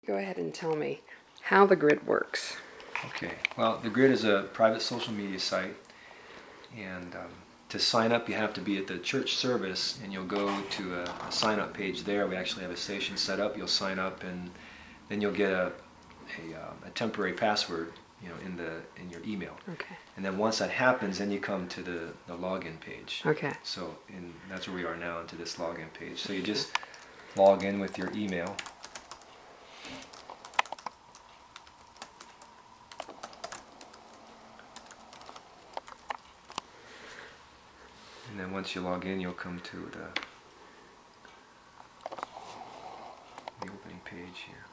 Go ahead and tell me how the Grid works. Okay, well, the Grid is a private social media site, and to sign up you have to be at the church service, and you'll go to a sign up page there. We actually have a station set up. You'll sign up, and then you'll get a temporary password, in your email. Okay. And then once that happens, then you come to the login page. Okay. So that's where we are now, into this login page. So you just log in with your email. And then once you log in, you'll come to the opening page here.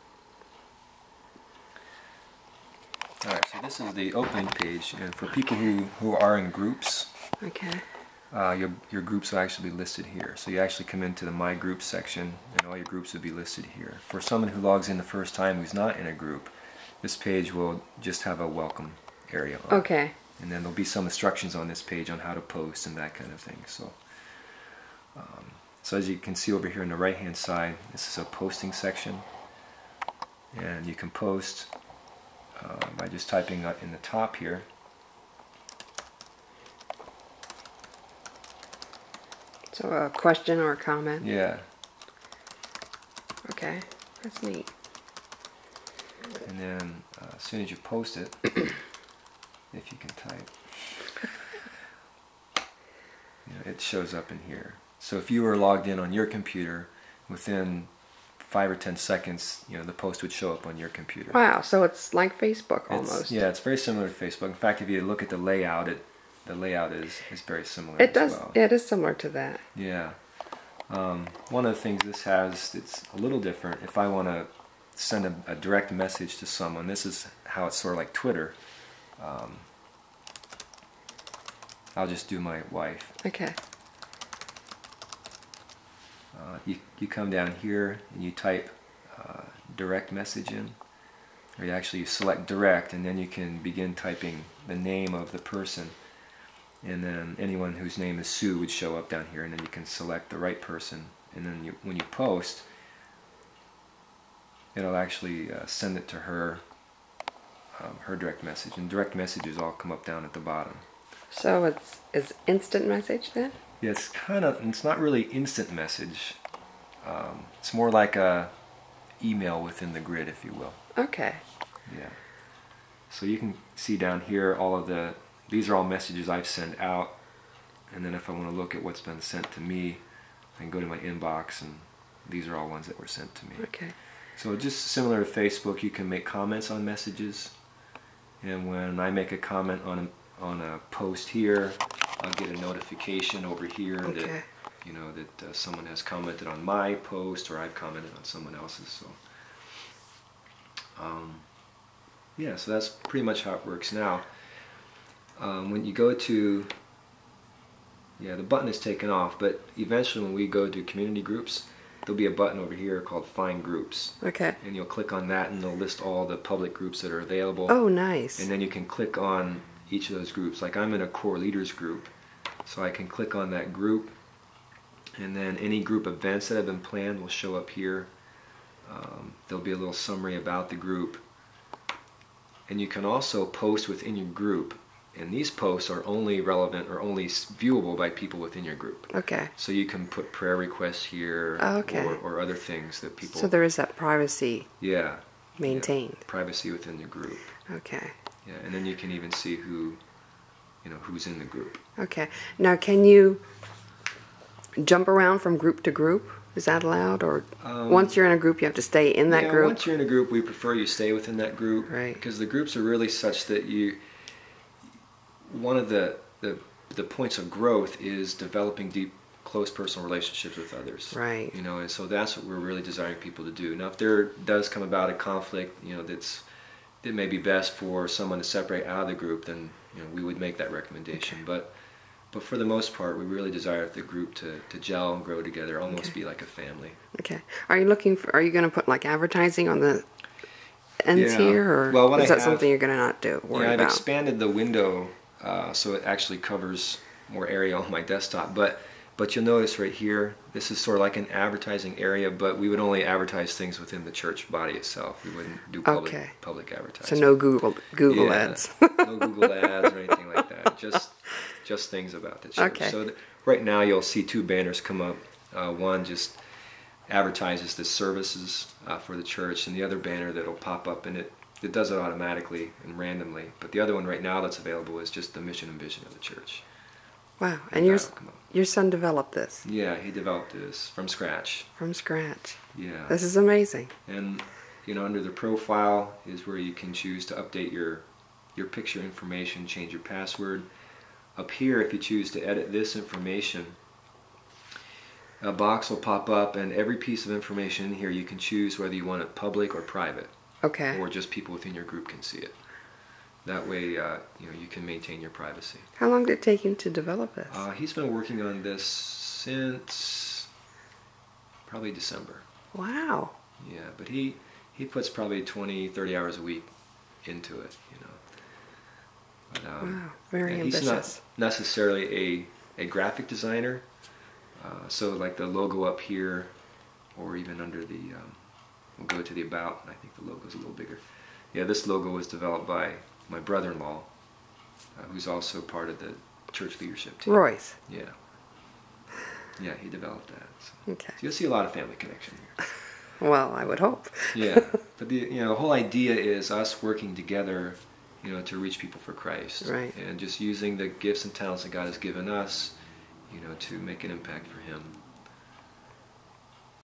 Alright, so this is the opening page, and for people who are in groups, Okay. your groups will actually be listed here. So you actually come into the My Groups section, and all your groups will be listed here. For someone who logs in the first time who's not in a group, this page will just have a welcome area on it. Okay. And then there'll be some instructions on this page on how to post and that kind of thing. So as you can see over here on the right hand side, this is a posting section, and you can post by just typing in the top here. So a question or a comment? Yeah. Okay, that's neat. And then as soon as you post it, if you can type, it shows up in here. So if you were logged in on your computer, within 5 or 10 seconds, the post would show up on your computer. Wow, so it's like Facebook almost. Yeah, it's very similar to Facebook. In fact, if you look at the layout, the layout is very similar. It does. As well. It is similar to that. Yeah. One of the things this has that's a little different, if I want to send a direct message to someone, this is how it's sort of like Twitter. I'll just do my wife. Okay. You come down here and you type direct message in, or you select direct, and then you can begin typing the name of the person, and then anyone whose name is Sue would show up down here, and then you can select the right person, and then when you post, it'll actually send it to her, her direct message, and direct messages all come up down at the bottom. So it's instant message then? Yeah, it's not really instant message. It's more like a email within the Grid, if you will. Okay. Yeah. So you can see down here these are all messages I've sent out, and then if I want to look at what's been sent to me, I can go to my inbox, and these are all ones that were sent to me. Okay. So just similar to Facebook, you can make comments on messages, and when I make a comment on a post here, I'll get a notification over here that that someone has commented on my post, or I've commented on someone else's. So yeah, so that's pretty much how it works now. When you go to, the button is taken off, but eventually when we go to community groups, there'll be a button over here called Find Groups. Okay. And you'll click on that, and it'll list all the public groups that are available. Oh, nice. And then you can click on each of those groups. Like I'm in a core leaders group, so I can click on that group, and then any group events that have been planned will show up here. There'll be a little summary about the group, and you can also post within your group, and these posts are only relevant or only viewable by people within your group. Okay. So you can put prayer requests here, or other things that people... So there is that privacy maintained. Yeah, privacy within the group. Okay. Yeah, and then you can even see who's in the group. Okay. Now, can you jump around from group to group? Is that allowed? Or once you're in a group, you have to stay in that group? Once you're in a group, we prefer you stay within that group. Right. Because the groups are really such that one of the points of growth is developing deep, close personal relationships with others. Right. And so that's what we're really desiring people to do. Now, if there does come about a conflict, that may be best for someone to separate out of the group, then we would make that recommendation. Okay. But for the most part, we really desire the group to gel and grow together, almost be like a family. Okay. Are you going to put like advertising on the ends here, or is that something you're going to not worry about? I've expanded the window so it actually covers more area on my desktop. But But you'll notice right here, this is sort of like an advertising area, but we would only advertise things within the church body itself. We wouldn't do public advertising. So no Google ads. No Google ads or anything like that. Just things about the church. Okay. So right now you'll see two banners come up. One just advertises the services for the church, and the other banner that'll pop up, and it does it automatically and randomly. But the other one right now that's available is just the mission and vision of the church. Wow. And your son developed this? Yeah, he developed this from scratch. From scratch. Yeah. This is amazing. And, under the profile is where you can choose to update your picture information, change your password. Up here, if you choose to edit this information, a box will pop up, and every piece of information in here you can choose whether you want it public or private. Okay. Or just people within your group can see it. That way, you can maintain your privacy. How long did it take him to develop this? He's been working on this since probably December. Wow. Yeah, but he puts probably 20, 30 hours a week into it, But, wow, very ambitious. He's not necessarily a graphic designer. So like the logo up here, or even under the, we'll go to the about, I think the logo's a little bigger. Yeah, this logo was developed by my brother-in-law, who's also part of the church leadership team. Royce. Yeah. Yeah, he developed that. So. Okay. So you'll see a lot of family connection here. Well, I would hope. Yeah, but the whole idea is us working together, to reach people for Christ. Right. And just using the gifts and talents that God has given us, to make an impact for Him.